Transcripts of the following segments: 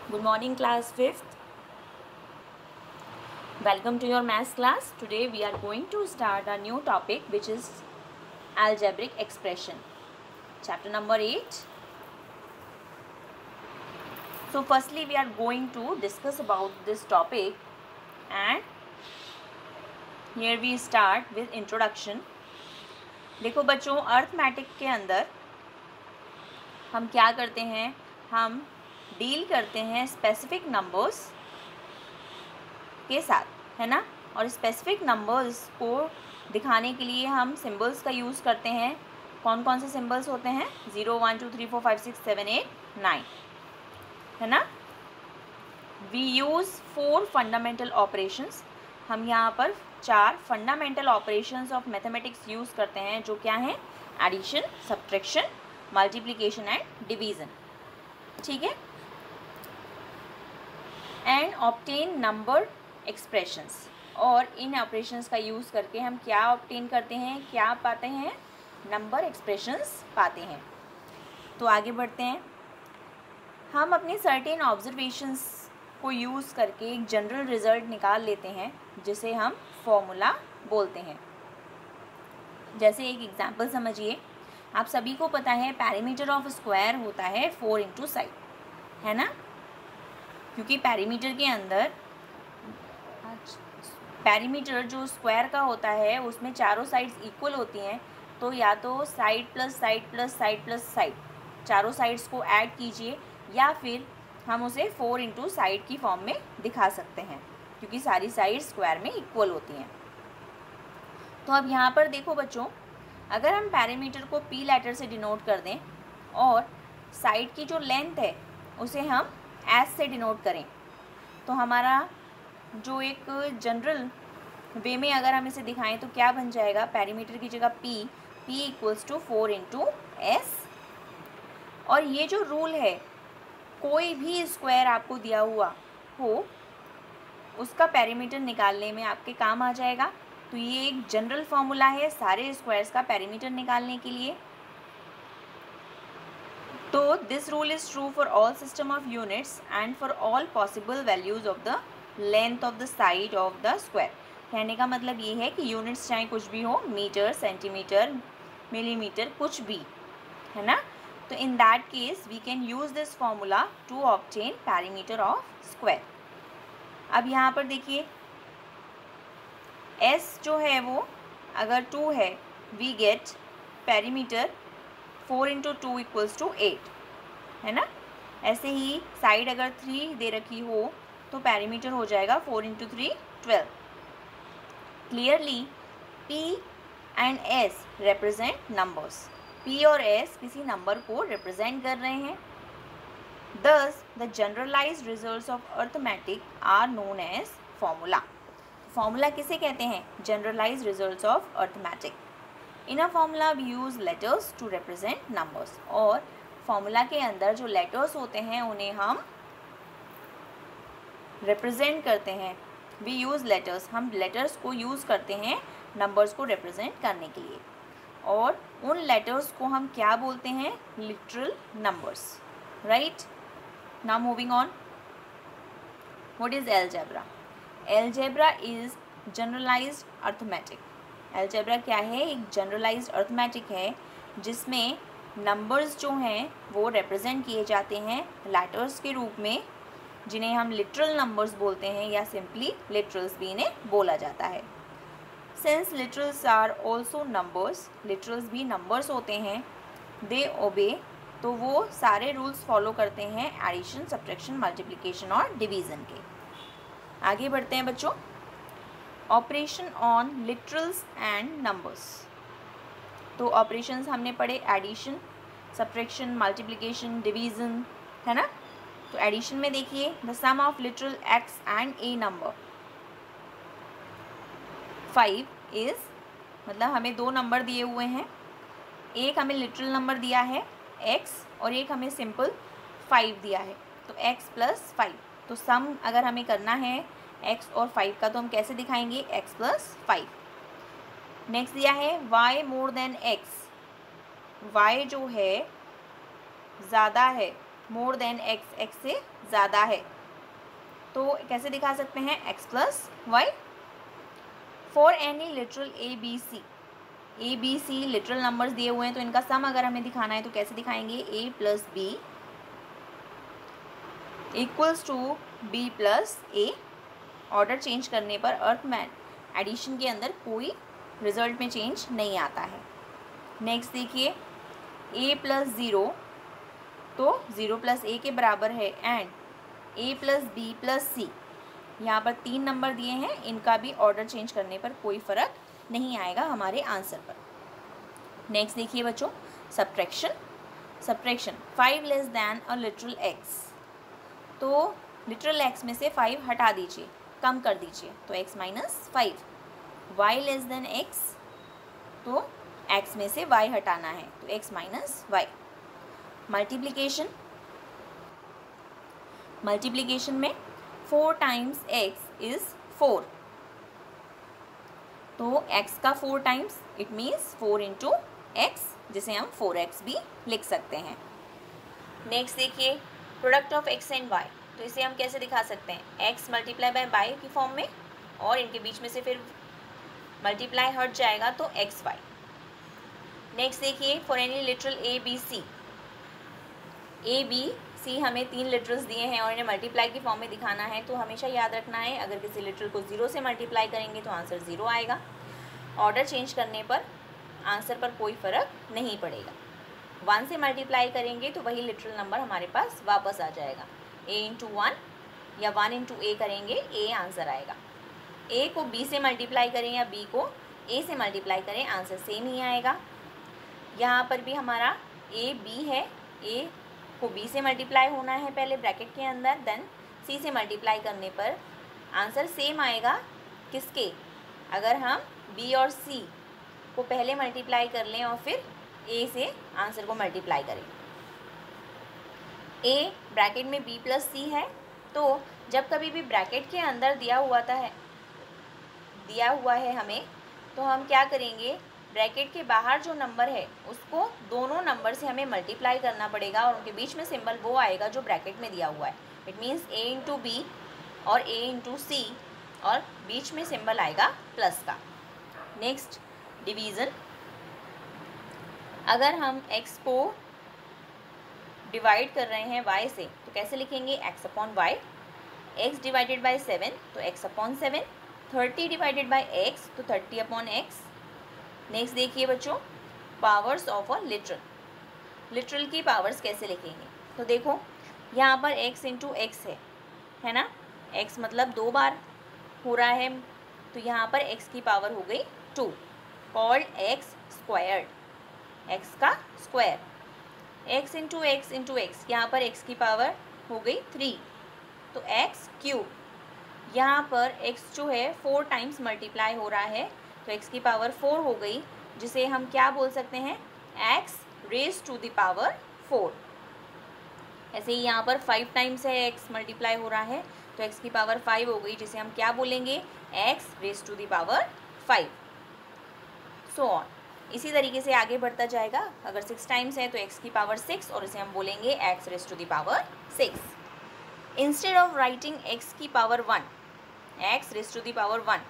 Good morning, class 5th. Welcome to your maths class. Today we are going to start a new topic, which is algebraic expression. Chapter number 8. So firstly we are going to discuss about this topic, and here we start with introduction. देखो बच्चों, arithmetic के अंदर हम क्या करते हैं, हम deal करते हैं स्पेसिफिक नंबर्स के साथ, है ना। और स्पेसिफिक नंबर्स को दिखाने के लिए हम सिंबल्स का यूज़ करते हैं। कौन कौन से सिंबल्स होते हैं? 0 1 2 3 4 5 6 7 8 9, है ना। We use 4 fundamental operations. हम यहाँ पर 4 fundamental operations of mathematics use करते हैं, जो क्या हैं? Addition, subtraction, multiplication and division, ठीक है। एंड ऑब्टेन नंबर एक्सप्रेशंस, और इन ऑपरेशंस का यूज़ करके हम क्या ऑब्टेन करते हैं, क्या पाते हैं? नंबर एक्सप्रेशंस पाते हैं। तो आगे बढ़ते हैं। हम अपने सर्टेन ऑब्जर्वेशंस को यूज़ करके एक जनरल रिजल्ट निकाल लेते हैं, जिसे हम फॉर्मूला बोलते हैं। जैसे एक एग्जांपल समझिए। आप सभी को पता है पैरामीटर ऑफ स्क्वायर होता है 4 इंटू साइड, है ना। क्योंकि पैरामीटर के अंदर पैरामीटर जो स्क्वायर का होता है उसमें चारों साइड्स इक्वल होती हैं, तो या तो side plus side plus side plus side, चारों साइड्स को ऐड कीजिए, या फिर हम उसे 4 इंटू साइड की फॉर्म में दिखा सकते हैं, क्योंकि सारी साइड स्क्वायर में इक्वल होती हैं। तो अब यहाँ पर देखो बच्चों, अगर हम पैरामीटर को पी लेटर से डिनोट कर दें और साइड की जो लेंथ है उसे हम एस से डिनोट करें, तो हमारा जो एक जनरल वे में अगर हम इसे दिखाएं तो क्या बन जाएगा? पैरामीटर की जगह P equals to 4 into S. और ये जो रूल है, कोई भी स्क्वायर आपको दिया हुआ हो उसका पैरामीटर निकालने में आपके काम आ जाएगा। तो ये एक जनरल फॉर्मूला है सारे स्क्वायर्स का पैरामीटर निकालने के लिए। तो this rule is true for all system of units and for all possible values of the length of the side of the square. कहने का मतलब ये है कि यूनिट्स चाहे कुछ भी हो, मीटर, सेंटीमीटर, मिलीमीटर, कुछ भी, है ना। तो in that case we can use this formula to obtain parameter of square. अब यहाँ पर देखिए, एस जो है वो अगर 2 है, we get parameter 4 into 2 equals to 8, है ना। ऐसे ही साइड अगर 3 दे रखी हो तो पैरामीटर हो जाएगा 4 into 3 12। Clearly P and S represent numbers. P और S किसी नंबर को रिप्रेजेंट कर रहे हैं। Thus the generalized results of arithmetic are known as formula. Formula किसे कहते हैं? Generalise results of arithmetic. In a formula we use letters to represent numbers, और फॉर्मूला के अंदर जो लेटर्स होते हैं उन्हें हम रिप्रेजेंट करते हैं। वी यूज़ लेटर्स, हम लेटर्स को यूज़ करते हैं नंबर्स को रिप्रेजेंट करने के लिए, और उन लेटर्स को हम क्या बोलते हैं? Literal numbers, right. Now moving on, what is algebra? Algebra is generalised arithmetic. Algebra क्या है? एक जनरलाइज्ड अर्थमेटिक है जिसमें नंबर्स जो हैं वो रिप्रेजेंट किए जाते हैं लेटर्स के रूप में, जिन्हें हम लिटरल नंबर्स बोलते हैं, या सिंपली लिटरल्स भी इन्हें बोला जाता है। Since literals are also numbers, literals भी नंबर्स होते हैं, दे ओबे, तो वो सारे रूल्स फॉलो करते हैं एडिशन, सब्ट्रैक्शन, मल्टीप्लिकेशन और डिवीज़न के। आगे बढ़ते हैं बच्चों। Operation on literals and numbers. तो ऑपरेशंस हमने पढ़े एडिशन, सब्ट्रैक्शन, मल्टीप्लिकेशन, डिवीज़न, है ना। तो एडिशन में देखिए, the sum of literal X and a number 5 is, मतलब हमें 2 नंबर दिए हुए हैं, एक हमें लिटरल नंबर दिया है x और एक हमें सिंपल 5 दिया है, तो x प्लस 5। तो सम अगर हमें करना है x और 5 का, तो हम कैसे दिखाएंगे? x plus 5। नेक्स्ट दिया है y more than x, y जो है ज़्यादा है मोर देन एक्स, एक्स से ज़्यादा है। तो कैसे दिखा सकते हैं, X plus Y. For any literal A B C literal numbers दिए हुए हैं, तो इनका सम अगर हमें दिखाना है तो कैसे दिखाएंगे, A plus B equals to B plus A. Order change करने पर अर्थमैटिक एडिशन के अंदर कोई रिजल्ट में चेंज नहीं आता है। नेक्स्ट देखिए, ए प्लस ज़ीरो तो ज़ीरो प्लस ए के बराबर है, and A plus B plus C, यहाँ पर 3 नंबर दिए हैं, इनका भी ऑर्डर चेंज करने पर कोई फ़र्क नहीं आएगा हमारे आंसर पर। नेक्स्ट देखिए बच्चों, सब्ट्रैक्शन 5 लेस दैन अ लिटरल एक्स। तो लिटरल एक्स में से 5 हटा दीजिए, कम कर दीजिए, तो x minus 5। y less than x, तो x में से y हटाना है, तो x माइनस y। मल्टीप्लिकेशन में 4 टाइम्स x इज़ 4, तो x का 4 times it means 4 into x, जिसे हम 4x भी लिख सकते हैं। नेक्स्ट देखिए, product of x and y, तो इसे हम कैसे दिखा सकते हैं, x मल्टीप्लाई बाय बाई की फॉर्म में, और इनके बीच में से फिर मल्टीप्लाई हट जाएगा तो एक्स वाई। नेक्स्ट देखिए, for any literal A B C हमें 3 लिटरल्स दिए हैं और इन्हें मल्टीप्लाई की फॉर्म में दिखाना है, तो हमेशा याद रखना है अगर किसी लिटरल को 0 से मल्टीप्लाई करेंगे तो आंसर 0 आएगा। ऑर्डर चेंज करने पर आंसर पर कोई फ़र्क नहीं पड़ेगा। 1 से मल्टीप्लाई करेंगे तो वही लिटरल नंबर हमारे पास वापस आ जाएगा। a इंटू 1 या 1 इंटू ए करेंगे, a आंसर आएगा। a को b से मल्टीप्लाई करें या b को a से मल्टीप्लाई करें, आंसर सेम ही आएगा। यहाँ पर भी हमारा a b है, a को b से मल्टीप्लाई होना है पहले ब्रैकेट के अंदर, देन c से मल्टीप्लाई करने पर आंसर सेम आएगा। किसके, अगर हम b और c को पहले मल्टीप्लाई कर लें और फिर a से आंसर को मल्टीप्लाई करें। a ब्रैकेट में b प्लस c है, तो जब कभी भी ब्रैकेट के अंदर दिया हुआ है हमें, तो हम क्या करेंगे, ब्रैकेट के बाहर जो नंबर है उसको दोनों नंबर से हमें मल्टीप्लाई करना पड़ेगा और उनके बीच में सिंबल वो आएगा जो ब्रैकेट में दिया हुआ है। It means a into B और a इंटू सी, और बीच में सिंबल आएगा प्लस का। नेक्स्ट डिवीज़न, अगर हम x को डिवाइड कर रहे हैं y से तो कैसे लिखेंगे, x upon y। x divided by 7 तो x upon 7, 30 divided by x तो 30 अपॉन x। नेक्स्ट देखिए बच्चों, पावर्स ऑफ अ लिटरल की पावर्स कैसे लिखेंगे, तो देखो यहाँ पर x इंटू एक्स है ना, x मतलब 2 बार हो रहा है, तो यहाँ पर x की पावर हो गई 2, कॉल्ड x स्क्वायर्ड, x का स्क्वायर। x इंटू एक्स यहाँ पर x की पावर हो गई 3, तो x क्यूब। यहाँ पर x जो है 4 टाइम्स मल्टीप्लाई हो रहा है, तो x की पावर 4 हो गई, जिसे हम क्या बोल सकते हैं, x raise to the power 4। ऐसे ही यहाँ पर 5 टाइम्स है x मल्टीप्लाई हो रहा है, तो x की पावर 5 हो गई, जिसे हम क्या बोलेंगे, x raise to the power 5। So on, इसी तरीके से आगे बढ़ता जाएगा। अगर 6 टाइम्स है तो x की पावर 6, और इसे हम बोलेंगे x raise to the power 6। Instead of writing x की power 1, x raise to the power 1,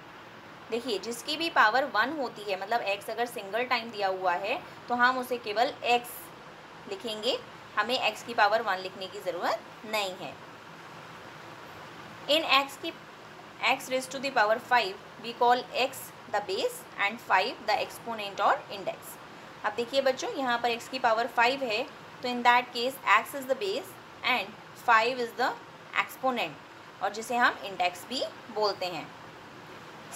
देखिए जिसकी भी पावर 1 होती है, मतलब x अगर सिंगल टाइम दिया हुआ है तो हम उसे केवल x लिखेंगे, हमें x की पावर 1 लिखने की ज़रूरत नहीं है। In x raise to the power 5 we call x the base and 5 the exponent और इंडेक्स। अब देखिए बच्चों, यहाँ पर x की पावर 5 है, तो in that case x is the base and 5 is the exponent, और जिसे हम इंडेक्स भी बोलते हैं।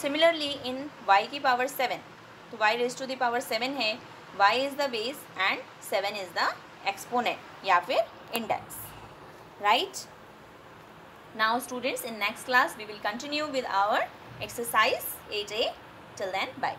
सिमिलरली इन y की पावर 7, तो y raise to the power 7 है, y is the base and 7 is the exponent या फिर index, right. Now students, in next class we will continue with our exercise 8A. Till then, bye.